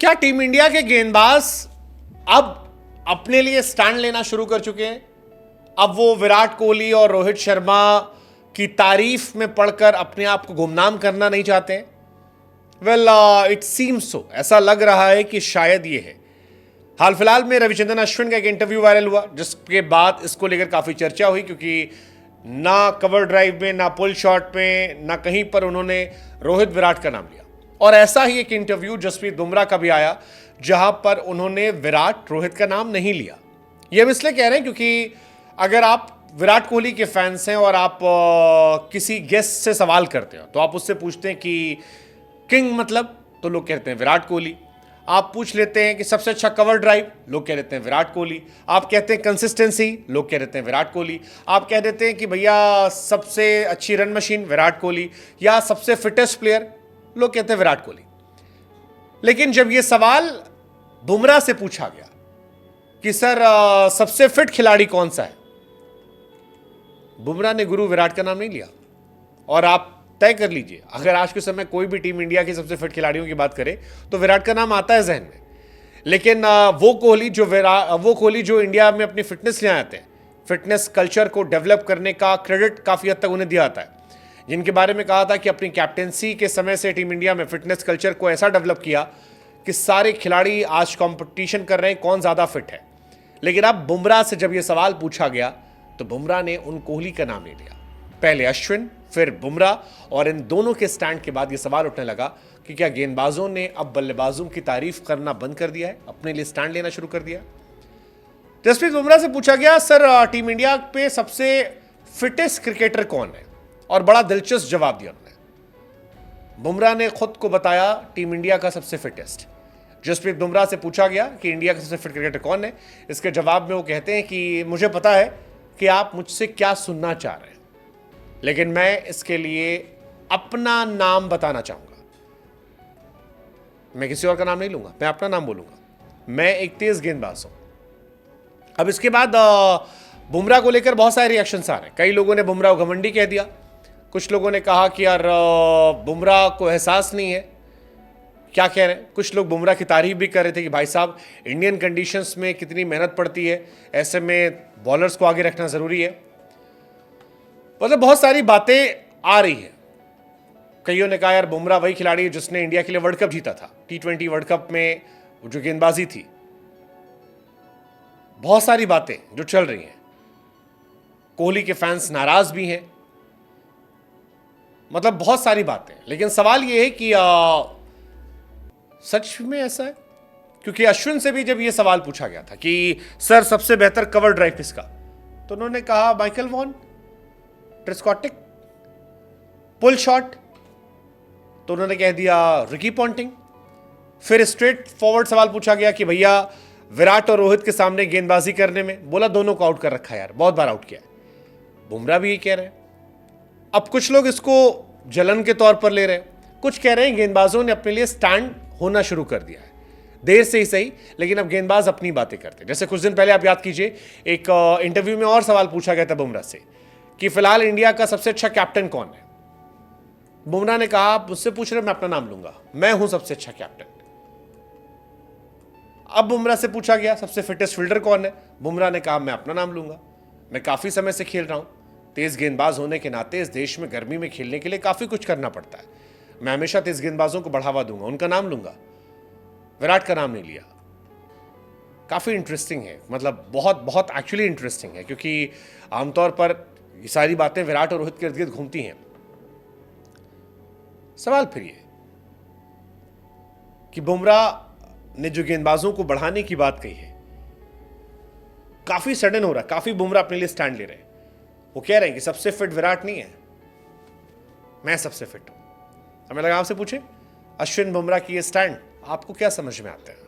क्या team India के गेंदबाज अब अपने लिए स्टैंड लेना शुरू कर चुके हैं? अब वो विराट कोहली और रोहित शर्मा की तारीफ में पढ़कर अपने आप को गुमनाम करना नहीं चाहते हैं? Well, it seems so. ऐसा लग रहा है कि शायद ये है। हाल फिलहाल में रविचंद्रन अश्विन का एक इंटरव्यू वायरल हुआ, जिसके बाद इसको लेकर काफी चर्चा हुई, क्योंकि ना कवर ड्राइव में, ना पुल शॉट में, ना कहीं पर उन्होंने रोहित विराट का नाम लिया। और ऐसा ही एक इंटरव्यू जसप्रीत बुमराह का भी आया, जहां पर उन्होंने विराट रोहित का नाम नहीं लिया। ये हम इसलिए कह रहे हैं क्योंकि अगर आप विराट कोहली के फैंस हैं और आप किसी गेस्ट से सवाल करते हो, तो आप उससे पूछते हैं कि किंग मतलब, तो लोग कहते हैं विराट कोहली। आप पूछ लेते हैं कि सबसे अच्छा कवर ड्राइव, लोग कह देते हैं विराट कोहली। आप कहते हैं कंसिस्टेंसी, लोग कह देते हैं विराट कोहली। आप कह देते हैं कि भैया सबसे अच्छी रन मशीन, विराट कोहली। या सबसे फिटेस्ट प्लेयर, लोग कहते हैं विराट कोहली। लेकिन जब यह सवाल बुमराह से पूछा गया कि सर सबसे फिट खिलाड़ी कौन सा है, बुमराह ने गुरु विराट का नाम नहीं लिया। और आप तय कर लीजिए, अगर आज के समय कोई भी टीम इंडिया के सबसे फिट खिलाड़ियों की बात करे तो विराट का नाम आता है जहन में। लेकिन वो कोहली जो इंडिया में अपनी फिटनेस ले आते हैं, फिटनेस कल्चर को डेवलप करने का क्रेडिट काफी हद तक उन्हें दिया जाता है, जिनके बारे में कहा था कि अपनी कैप्टेंसी के समय से टीम इंडिया में फिटनेस कल्चर को ऐसा डेवलप किया कि सारे खिलाड़ी आज कंपटीशन कर रहे हैं कौन ज्यादा फिट है। लेकिन अब बुमराह से जब यह सवाल पूछा गया तो बुमराह ने उन कोहली का नाम ले लिया, पहले अश्विन फिर बुमराह। और इन दोनों के स्टैंड के बाद यह सवाल उठने लगा कि क्या गेंदबाजों ने अब बल्लेबाजों की तारीफ करना बंद कर दिया है, अपने लिए स्टैंड लेना शुरू कर दिया। जसप्रीत बुमराह से पूछा गया, सर टीम इंडिया पे सबसे फिटेस्ट क्रिकेटर कौन है, और बड़ा दिलचस्प जवाब दिया उन्होंने। बुमराह ने खुद को बताया टीम इंडिया का सबसे फिटेस्ट। जसप्रीत बुमराह से पूछा गया कि इंडिया का सबसे फिट क्रिकेटर कौन है, इसके जवाब में वो कहते हैं कि मुझे पता है कि आप मुझसे क्या सुनना चाह रहे हैं, लेकिन मैं इसके लिए अपना नाम बताना चाहूंगा। मैं किसी और का नाम नहीं लूंगा, मैं अपना नाम बोलूंगा। मैं एक तेज गेंदबाज हूं। अब इसके बाद बुमराह को लेकर बहुत सारे रिएक्शंस आ रहे हैं। कई लोगों ने बुमराह को घमंडी कह दिया, कुछ लोगों ने कहा कि यार बुमराह को एहसास नहीं है, क्या कह रहे हैं। कुछ लोग बुमराह की तारीफ भी कर रहे थे कि भाई साहब इंडियन कंडीशंस में कितनी मेहनत पड़ती है, ऐसे में बॉलर्स को आगे रखना जरूरी है। मतलब बहुत सारी बातें आ रही है। कईयों ने कहा यार बुमराह वही खिलाड़ी है जिसने इंडिया के लिए वर्ल्ड कप जीता था, T20 वर्ल्ड कप में जो गेंदबाजी थी। बहुत सारी बातें जो चल रही हैं। कोहली के फैंस नाराज भी हैं, मतलब बहुत सारी बातें। लेकिन सवाल यह है कि सच में ऐसा है? क्योंकि अश्विन से भी जब यह सवाल पूछा गया था कि सर सबसे बेहतर कवर ड्राइव किसका, तो उन्होंने कहा माइकल वॉन, ट्रेस्कॉटिक। पुल शॉट तो उन्होंने कह दिया रिकी पॉन्टिंग। फिर स्ट्रेट फॉरवर्ड सवाल पूछा गया कि भैया विराट और रोहित के सामने गेंदबाजी करने में, बोला दोनों को आउट कर रखा है यार, बहुत बार आउट किया है। बुमराह भी ये कह रहे हैं। अब कुछ लोग इसको जलन के तौर पर ले रहे हैं, कुछ कह रहे हैं गेंदबाजों ने अपने लिए स्टैंड होना शुरू कर दिया है, देर से ही सही, लेकिन अब गेंदबाज अपनी बातें करते हैं। जैसे कुछ दिन पहले आप याद कीजिए, एक इंटरव्यू में और सवाल पूछा गया था बुमराह से कि फिलहाल इंडिया का सबसे अच्छा कैप्टन कौन है। बुमराह ने कहा आप मुझसे पूछ रहे, मैं अपना नाम लूंगा, मैं हूं सबसे अच्छा कैप्टन। अब बुमराह से पूछा गया सबसे फिटेस्ट फील्डर कौन है, बुमराह ने कहा मैं अपना नाम लूंगा, मैं काफी समय से खेल रहा हूं, तेज गेंदबाज होने के नाते इस देश में गर्मी में खेलने के लिए काफी कुछ करना पड़ता है, मैं हमेशा तेज गेंदबाजों को बढ़ावा दूंगा, उनका नाम लूंगा, विराट का नाम नहीं लिया। काफी इंटरेस्टिंग है, मतलब बहुत बहुत एक्चुअली इंटरेस्टिंग है, क्योंकि आमतौर पर ये सारी बातें विराट और रोहित के इर्द गिर्द घूमती हैं। सवाल फिर ये कि बुमराह ने जो गेंदबाजों को बढ़ाने की बात कही है, काफी सडन हो रहा है, काफी बुमराह अपने लिए स्टैंड ले रहे हैं। वो कह रहे हैं कि सबसे फिट विराट नहीं है, मैं सबसे फिट हूं। हमें लगा आपसे पूछे अश्विन बुमराह की ये स्टैंड आपको क्या समझ में आता है?